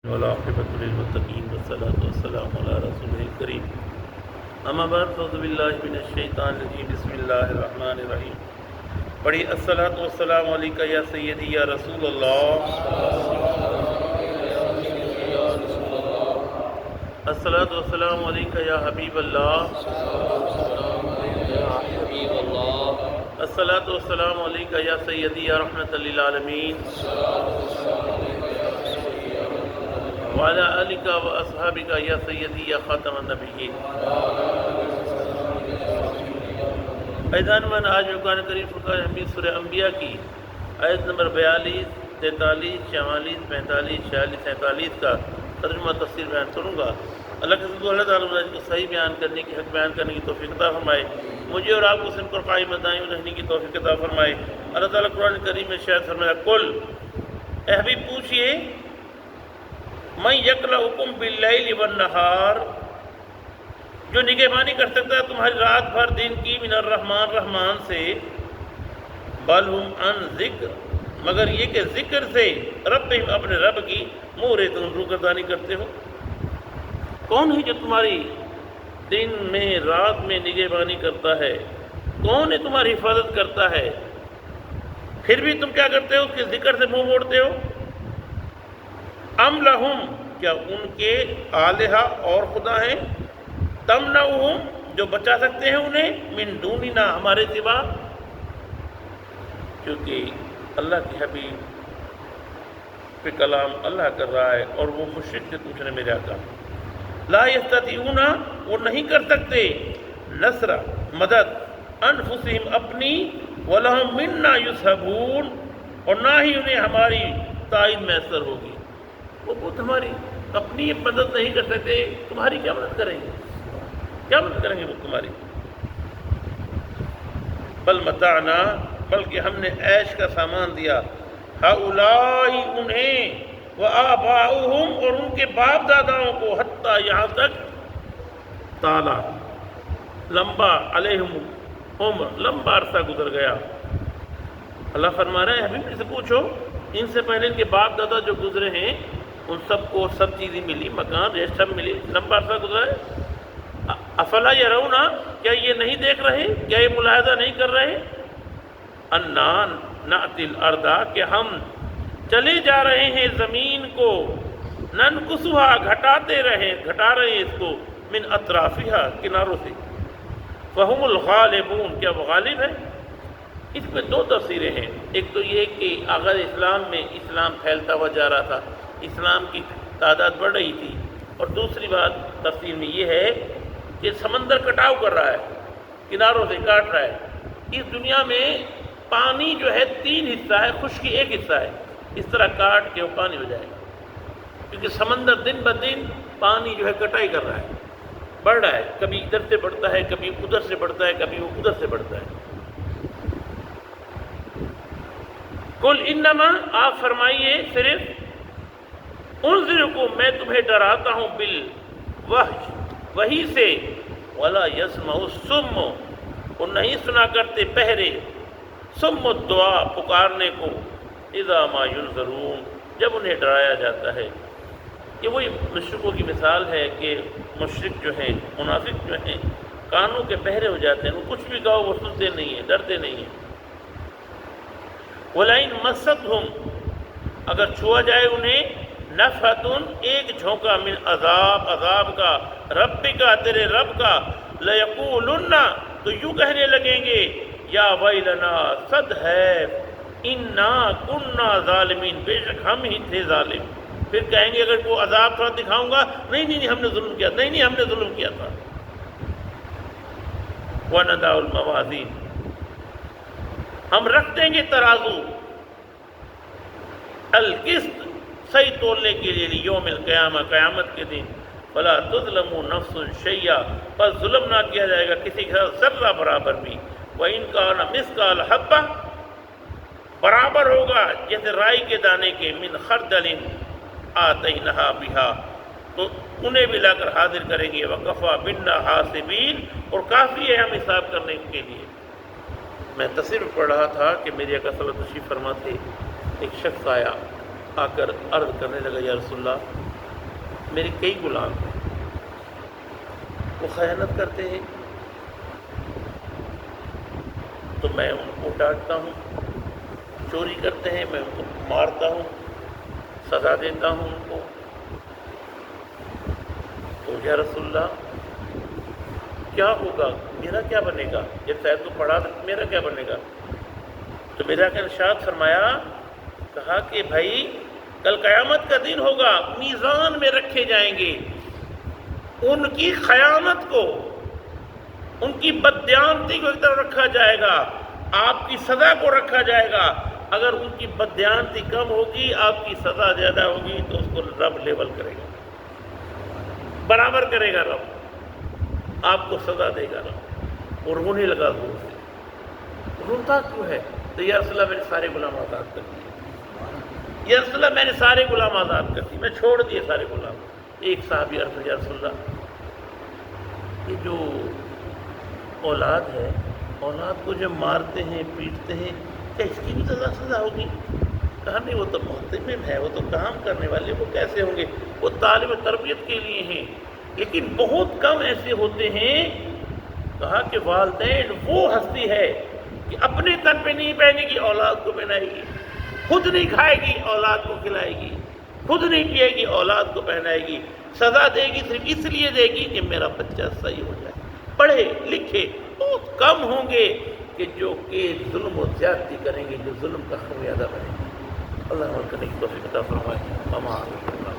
والعاقبۃ للمتقین والصلاۃ والسلام علی رسول الکریم اما بعد فاعوذ باللہ من الشیطان الرجیم بسم اللہ الرحمن الرحیم پڑھی الصلاۃ والسلام علیکہ یا سیدی یا رسول اللہ، الصلاۃ والسلام علیکہ یا حبیب اللہ، الصلاۃ والسلام علیکہ یا سیدی یا رحمۃ للعالمین وعلی آلک و اصحابک یا سیدی یا خاتم النبیین۔ ایضاً من آج قرآن کریم فرقان حمید سورہ انبیاء کی آیت نمبر 42، 43، 44، 45، 46، 47 کا ترجمہ تفسیر بیان کروں گا۔ اللہ کے سبحانہ اللہ تعالیٰ مجھے کو صحیح بیان کرنے کی، حق بیان کرنے کی توفیق عطا فرمائے، مجھے اور آپ کو سن پر قائم دائم رہنے کی توفیق عطا فرمائے۔ اللہ تعالیٰ قرآن کریم میں شاید فرمایا کل، اے حبیب پوچھئے، من یکلؤکم باللیل والنہار، جو نگہبانی کر سکتا ہے تمہاری رات بھر دن کی، من الرحمن رحمان سے، بل ہم عن ذکر، مگر یہ کہ ذکر سے، ربہم اپنے رب کی، معرضون روگردانی کرتے ہو۔ کون ہے جو تمہاری دن میں رات میں نگہبانی کرتا ہے؟ کون ہے تمہاری حفاظت کرتا ہے؟ پھر بھی تم کیا کرتے ہو؟ اس کے ذکر سے منہ موڑتے ہو۔ ام لہم، کیا ان کے آلہہ اور خدا ہیں، تمنعہم، جو بچا سکتے ہیں انہیں، من دوننا، ہمارے سوا؟ کیونکہ اللہ کی حبیب پہ کلام اللہ کر رہا ہے اور وہ مشرک سے پوچھ رہے میرے آقا، لا یستطیعون، وہ نہیں کر سکتے، نصر، مدد، انفسہم، اپنی، ولہم منا یصحبون، اور نہ ہی انہیں ہماری تائید میسر ہوگی۔ وہ خود ہماری اپنی مدد نہیں کر سکتے، تمہاری کیا مدد کریں گے؟ کیا مدد کریں گے وہ تمہاری؟ بل متعنا، بلکہ ہم نے عیش کا سامان دیا، ہؤلاء انہیں، وآباؤہم، اور ان کے باپ داداؤں کو، حتیٰ یہاں تک، تالا، لمبا، علیہم عمر، لمبا عرصہ گزر گیا۔ اللہ فرما رہا ہے حبیب سے پوچھو، ان سے پہلے ان کے باپ دادا جو گزرے ہیں ان سب کو سب چیزیں ملی، مکان ریسٹ سب ملی، لمبا عرصہ گزرا ہے۔ افلا یرون، کیا یہ نہیں دیکھ رہے، کیا یہ ملاحظہ نہیں کر رہے، انا نأتی الارض، کہ ہم چلے جا رہے ہیں زمین کو، ننقصها، گھٹا رہے ہیں اس کو، من اطرافها، کناروں سے، فہم الغالبون، کیا وہ غالب ہے؟ اس میں دو تفسیریں ہیں۔ ایک تو یہ کہ آغاز اسلام میں اسلام پھیلتا ہوا جا رہا تھا، اسلام کی تعداد بڑھ رہی تھی، اور دوسری بات تفسیر میں یہ ہے کہ سمندر کٹاؤ کر رہا ہے، کناروں سے کاٹ رہا ہے۔ اس دنیا میں پانی جو ہے 3 حصہ ہے، خشکی 1 حصہ ہے، اس طرح کاٹ کے وہ پانی ہو جائے گا، کیونکہ سمندر دن بدن پانی جو ہے کٹائی کر رہا ہے، بڑھ رہا ہے، کبھی ادھر سے بڑھتا ہے، کبھی ادھر سے بڑھتا ہے، کبھی وہ ادھر سے بڑھتا ہے۔ قل انما، آپ فرمائیے صرف، انذرکم، میں تمہیں ڈراتا ہوں، بالوحی، وحی سے، ولا یسمع الصم، اور نہیں سنا کرتے بہرے، صم الدعاء، پکارنے کو، اذا ما ینذرون، جب انہیں ڈرایا جاتا ہے۔ یہ وہی مشرکوں کی مثال ہے کہ مشرک جو ہیں، منافق جو ہیں، کانوں کے بہرے ہو جاتے ہیں، وہ کچھ بھی کہو وہ سنتے نہیں ہیں، ڈرتے نہیں ہیں۔ وَلَئِن مَسَّتْهُمْ، اگر چھوا جائے انہیں، نفحۃ، ایک جھونکا، من عذاب کا، ربک، تیرے رب کا، لَيَقُولُنَّ، تو یوں کہنے لگیں گے، یا ویلنا، صد ہے، انا کننا ظالمین، بے شک ہم ہی تھے ظالم۔ پھر کہیں گے اگر وہ عذاب تھوڑا دکھاؤں گا، نہیں ہم نے ظلم کیا، نہیں ہم نے ظلم کیا تھا۔ وَنَضَعُ الْمَوَازِينَ، ہم رکھ دیں گے ترازو، القسط، صحیح تولنے کے لیے، یوم القیامہ، قیامت کے دن، فلا تظلم نفس شیئا، پر ظلم نہ کیا جائے گا کسی کے ساتھ ذرہ برابر بھی، وَإِنْ كَانَ مِثْقَالَ حَبَّةٍ، برابر ہوگا جیسے رائی کے دانے کے، من خردل آتینہا بہا، تو انہیں بھی لا کر حاضر کریں گے، وَكَفَى بِنَّا حَاسِبِينَ، اور کافی ہے ہم حساب کرنے کے لیے۔ میں تصویر پڑھ رہا تھا کہ میری آقا صلی اللہ علیہ وسلم تشریف فرما تھے، ایک شخص آیا، آ کر عرض کرنے لگا، یا رسول اللہ، میرے کئی غلام ہیں، وہ خیانت کرتے ہیں تو میں ان کو ڈانٹتا ہوں، چوری کرتے ہیں میں ان کو مارتا ہوں، سزا دیتا ہوں ان کو، تو یا رسول اللہ کیا ہوگا، میرا کیا بنے گا؟ جب شاید کو پڑھا تو میرا کیا بنے گا؟ تو میرا کا ارشاد فرمایا، کہا کہ بھائی کل قیامت کا دن ہوگا، میزان میں رکھے جائیں گے، ان کی خیانت کو، ان کی بددیانتی کو ایک طرف رکھا جائے گا، آپ کی سزا کو رکھا جائے گا۔ اگر ان کی بددیانتی کم ہوگی، آپ کی سزا زیادہ ہوگی، تو اس کو رب لیول کرے گا، برابر کرے گا رب، آپ کو سزا دے گا رب۔ اور رونے لگا زور سے، روتا کیوں ہے؟ تو یا رسول اللہ میں نے سارے غلام آزاد کر دیے، یا رسول اللہ میں نے سارے غلام آزاد کر دیے، میں چھوڑ دیے سارے غلام۔ ایک صحابی عرض، یا رسول اللہ یہ جو اولاد ہے، اولاد کو جب مارتے ہیں پیٹتے ہیں، کیا اس کی بھی سزا ہوگی؟ کہا نہیں، وہ تو محتمم ہے، وہ تو کام کرنے والے، وہ کیسے ہوں گے؟ وہ طالب تربیت کے لیے ہیں، لیکن بہت کم ایسے ہوتے ہیں۔ کہا کہ والدین وہ ہستی ہے کہ اپنے تن پہ نہیں پہنے گی، اولاد کو پہنائے گی، خود نہیں کھائے گی اولاد کو کھلائے گی، خود نہیں پیے گی اولاد کو پہنائے گی، سزا دے گی صرف اس لیے دے گی کہ میرا بچہ صحیح ہو جائے۔ پڑھے لکھے بہت کم ہوں گے کہ جو کہ ظلم و زیادتی کریں گے، جو ظلم کا خمیازہ بنیں گے۔ اللہ کرنے کی توفیق عطا فرمائے۔